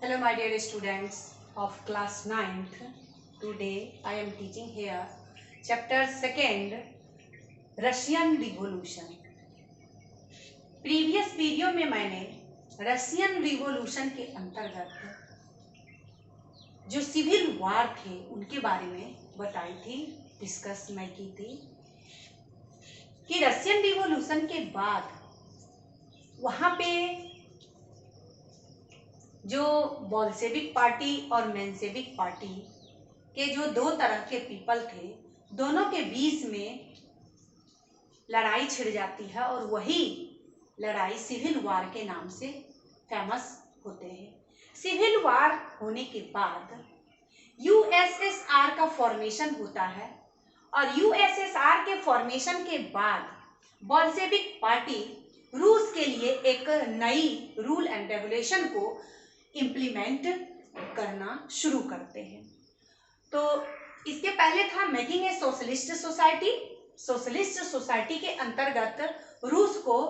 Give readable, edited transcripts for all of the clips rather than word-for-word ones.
Hello my dear students of class 9th. Today I am teaching here chapter 2nd Russian Revolution. Previous video में मैंने Russian revolution के अंतर्गत जो civil वार थे उनके बारे में बताई थी, डिस्कस मैं की थी कि रशियन रिवॉल्यूशन के बाद वहाँ पे जो बोल्शेविक पार्टी और मेंशेविक पार्टी के जो दो तरह के पीपल थे, दोनों के बीच में लड़ाई छिड़ जाती है और वही लड़ाई सिविल वार के नाम से फेमस होते हैं। सिविल वार होने के बाद यूएसएसआर का फॉर्मेशन होता है और यूएसएसआर के फॉर्मेशन के बाद बोल्शेविक पार्टी रूस के लिए एक नई रूल एंड रेगुलेशन को इम्प्लीमेंट करना शुरू करते हैं। तो इसके पहले था making a socialist society. Socialist society के अंतर्गत रूस को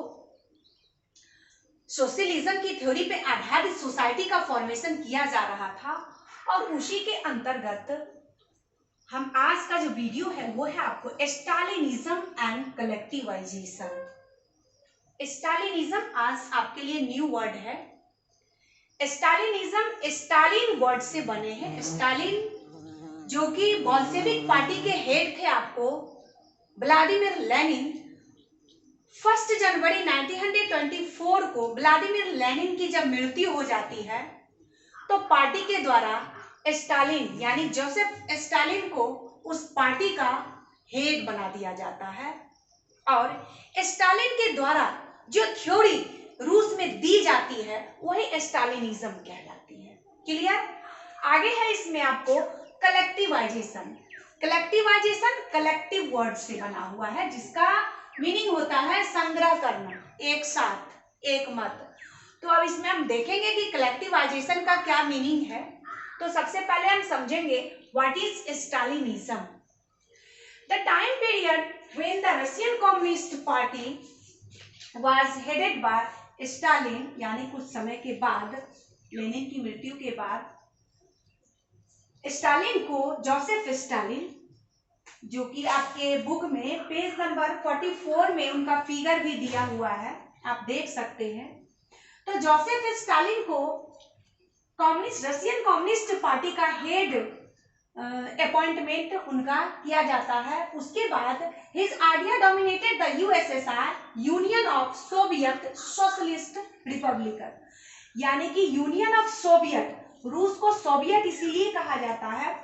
सोशलिज्म की थ्योरी पे आधारित सोसाइटी का फॉर्मेशन किया जा रहा था और उसी के अंतर्गत हम आज का जो वीडियो है वो है आपको स्टालिनिज्म एंड कलेक्टिवाइजेशन। स्टालिनिज्म आज आपके लिए न्यू वर्ड है। स्टालिनिज्म स्टालिन वर्ड से बने हैं। स्टालिन जो कि बोल्शेविक पार्टी के हेड थे आपको व्लादिमीर लेनिन। 1 जनवरी 1924 को व्लादिमीर लेनिन की जब मृत्यु हो जाती है तो पार्टी के द्वारा स्टालिन यानी जोसेफ स्टालिन को उस पार्टी का हेड बना दिया जाता है और स्टालिन के द्वारा जो थ्योरी रूस में दी जाती है वही स्टालिनिज्म कहलाती है। क्लियर? आगे है इसमें आपको कलेक्टिवाइजेशन। कलेक्टिवाइजेशन कलेक्टिव वर्ड से बना हुआ है जिसका मीनिंग होता है संग्रह करना, एक साथ, एक मत। तो अब इसमें हम देखेंगे कि कलेक्टिवाइजेशन का क्या मीनिंग है। तो सबसे पहले हम समझेंगे what is Stalinism. The time period when the Russian communist party was headed by Stalin, यानी कुछ समय के बाद, लेनिन की मृत्यु के बाद स्टालिन को जोसेफ स्टालिन, जो कि आपके बुक में पेज नंबर 44 में उनका फिगर भी दिया हुआ है, आप देख सकते हैं। तो जोसेफ स्टालिन को रशियन कम्युनिस्ट पार्टी का हेड अपॉइंटमेंट उनका किया जाता है। उसके बाद his idea dominated the USSR, union of Soviet socialist Republican, यानी कि यूनियन ऑफ सोवियत। रूस को सोवियत इसीलिए कहा जाता है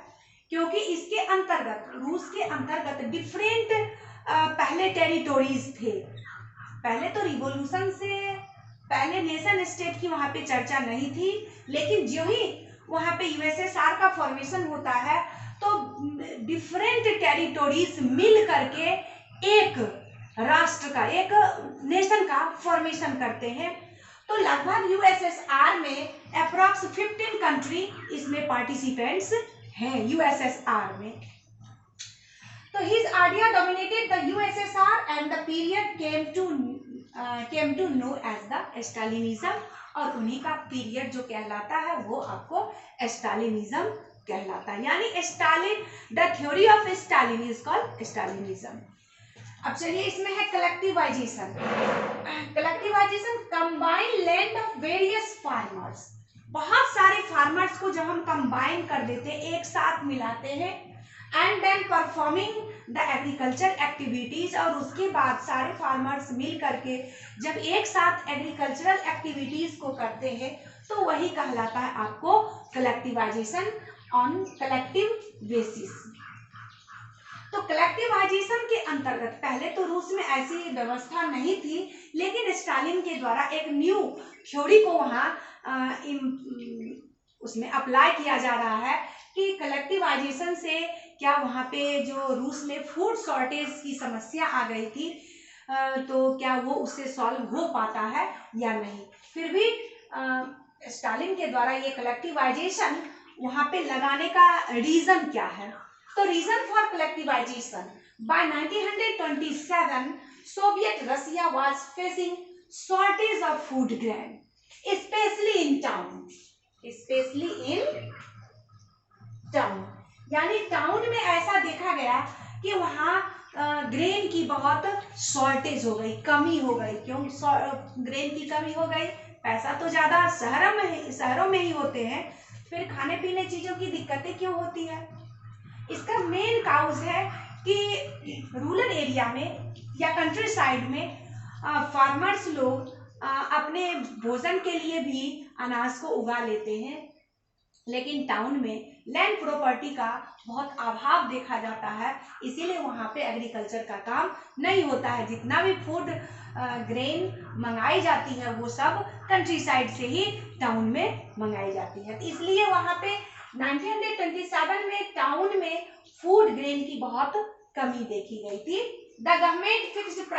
क्योंकि इसके अंतर्गत, रूस के अंतर्गत डिफरेंट पहले टेरिटोरीज थे। पहले तो रिवॉल्यूशन से पहले नेशन स्टेट की वहां पे चर्चा नहीं थी, लेकिन जो ही वहां पे यूएसएसआर का फॉर्मेशन होता है तो डिफरेंट टेरिटोरीज मिल करके एक राष्ट्र का, एक नेशन का फॉर्मेशन करते हैं। तो लगभग यूएसएसआर में अप्रॉक्स 15 कंट्री इसमें पार्टिसिपेंट्स हैं यूएसएसआर में। तो his idea dominated the USSR and the period came to know as the Stalinism, और उन्हीं का पीरियड जो कहलाता है वो आपको स्टालिनिज्म कहलाता है, यानी Stalin, the theory of Stalin is called Stalinism. अब चलिए इसमें है collectivisation. Collectivisation combine land of various farmers. बहुत सारे फार्मर्स को जब हम कंबाइन कर देते हैं, एक साथ मिलाते हैं, and then performing the agriculture activities, और उसके बाद सारे फार्मर्स मिल करके जब एक साथ एग्रीकल्चरल एक्टिविटीज को करते हैं तो वही कहलाता है आपको कलेक्टिवाइजेशन ऑन कलेक्टिव बेसिस। तो कलेक्टिवाइजेशन के अंतर्गत पहले तो रूस में ऐसी व्यवस्था नहीं थी, लेकिन स्टालिन के द्वारा एक न्यू थ्योरी को वहां उसमें अप्लाई किया जा रहा है कि कलेक्टिवाइजेशन से क्या वहाँ पे जो रूस में फूड शॉर्टेज की समस्या आ गई थी तो क्या वो उससे सॉल्व हो पाता है या नहीं। फिर भी स्टालिन के द्वारा ये कलेक्टिवाइजेशन वहाँ पे लगाने का रीजन क्या है। तो reason for collectivization, by 1927 Soviet Russia was facing shortage of food grain, specially in town. Specially in town. यानी टाउन में ऐसा देखा गया कि वहाँ ग्रेन की बहुत शॉर्टेज हो गई, कमी हो गई। क्यों ग्रेन की कमी हो गई? पैसा तो ज़्यादा शहरों में ही होते हैं, फिर खाने पीने चीज़ों की दिक्कतें क्यों होती है? इसका मेन काउज है कि रूरल एरिया में या कंट्री साइड में फार्मर्स लोग अपने भोजन के लिए भी अनाज को उगा लेते हैं, लेकिन टाउन में लैंड प्रॉपर्टी का बहुत अभाव देखा जाता है, इसीलिए वहाँ पे एग्रीकल्चर का काम नहीं होता है। जितना भी फूड ग्रेन मंगाई जाती है वो सब कंट्री साइड से ही टाउन में मंगाई जाती है। इसलिए वहाँ पे 1927 में टाउन में फूड ग्रेन की बहुत कमी देखी गई थी। The government fixed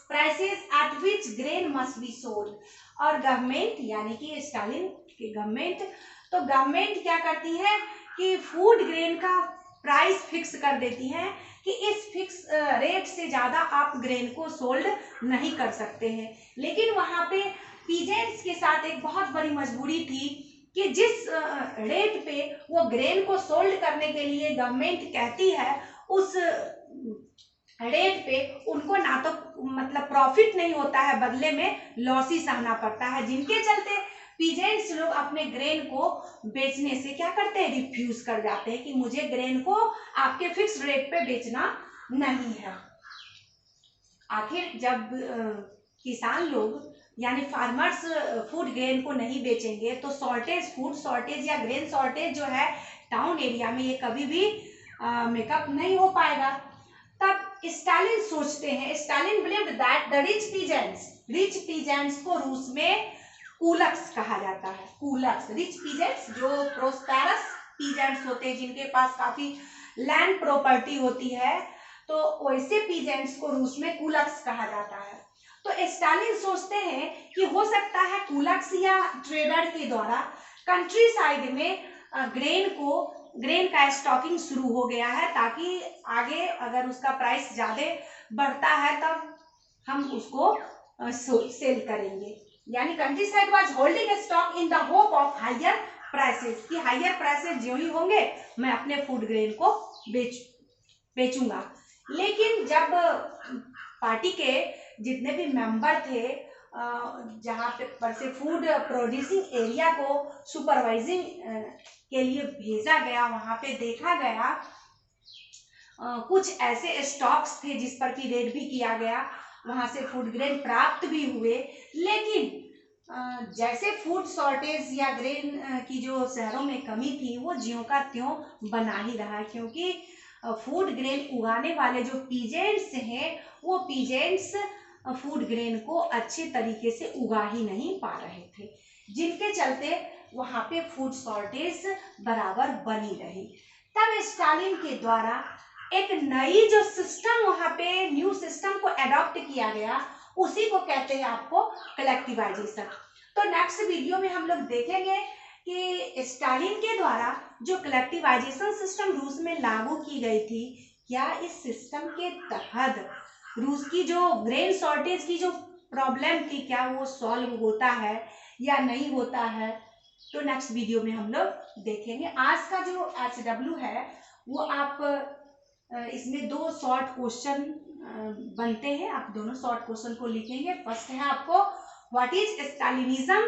prices eight which grain must be sold. और गवर्नमेंट यानी कि स्टालिन की गवर्नमेंट, तो गवर्नमेंट क्या करती है कि फूड ग्रेन का प्राइस फिक्स कर देती है कि इस फिक्स रेट से ज़्यादा आप ग्रेन को सोल्ड नहीं कर सकते हैं। लेकिन वहाँ पे पीजेंट्स के साथ एक बहुत बड़ी मजबूरी थी कि जिस रेट पे वो ग्रेन को सोल्ड करने के लिए गवर्नमेंट कहती है, उस रेट पे उनको ना तो मतलब प्रॉफिट नहीं होता है, बदले में लॉस ही सहना पड़ता है, जिनके चलते पीजेंट्स लोग अपने ग्रेन को बेचने से क्या करते हैं? रिफ्यूज कर जाते हैं कि मुझे ग्रेन को आपके फिक्स रेट पे बेचना नहीं है। आखिर जब किसान लोग यानी फार्मर्स फूड ग्रेन को नहीं बेचेंगे तो फूड शॉर्टेज या ग्रेन शॉर्टेज जो है टाउन एरिया में, ये कभी भी मेकअप नहीं हो पाएगा। तब स्टालिन सोचते हैं, Stalin believed that the rich peasants को रूस में कूलक्स कहा जाता है। कूलक्स, रिच पीजेंट्स जो प्रोस्पेरस पीजेंट्स होते हैं, जिनके पास काफी लैंड प्रॉपर्टी होती है, तो वैसे पीजेंट्स को रूस में कूलक्स कहा जाता है। तो स्टालिन सोचते हैं कि हो सकता है कूलक्स या ट्रेडर के द्वारा कंट्री साइड में ग्रेन का स्टॉकिंग शुरू हो गया है, ताकि आगे अगर उसका प्राइस ज्यादा बढ़ता है तब हम उसको सेल करेंगे। यानी country side was holding stock in the hope of higher prices, कि हायर प्राइसेस जो ही होंगे मैं अपने फूड ग्रेन को बेचूंगा। लेकिन जब पार्टी के जितने भी मेंबर थे, जहाँ पर से फूड प्रोड्यूसिंग एरिया को सुपरवाइजिंग के लिए भेजा गया, वहाँ पे देखा गया कुछ ऐसे स्टॉक्स थे जिस पर की रेड भी किया गया, वहाँ से फूड ग्रेन प्राप्त भी हुए। लेकिन जैसे फूड शॉर्टेज या ग्रेन की जो शहरों में कमी थी वो ज्यों का त्यों बना ही रहा, क्योंकि फूड ग्रेन उगाने वाले जो पीजेंट्स हैं वो पीजेंट्स फूड ग्रेन को अच्छे तरीके से उगा ही नहीं पा रहे थे, जिनके चलते वहाँ पे फूड शॉर्टेज बराबर बनी रही। तब स्टालिन के द्वारा एक नई जो सिस्टम वहाँ पे न्यू सिस्टम को अडॉप्ट किया गया, उसी को कहते हैं आपको कलेक्टिवाइजेशन। तो नेक्स्ट वीडियो में हम लोग देखेंगे कि स्टालिन के द्वारा जो कलेक्टिवाइजेशन सिस्टम रूस में लागू की गई थी, क्या इस सिस्टम के तहत रूस की जो ग्रेन शॉर्टेज की जो प्रॉब्लम थी क्या वो सॉल्व होता है या नहीं होता है। तो नेक्स्ट वीडियो में हम लोग देखेंगे। आज का जो HW है वो आप इसमें 2 शॉर्ट क्वेश्चन बनते हैं, आप दोनों शॉर्ट क्वेश्चन को लिखेंगे। फर्स्ट है आपको what is Stalinism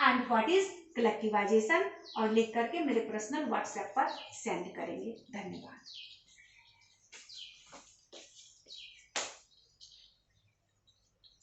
and what is collectivisation, और लिख करके मेरे पर्सनल व्हाट्सएप पर सेंड करेंगे। धन्यवाद।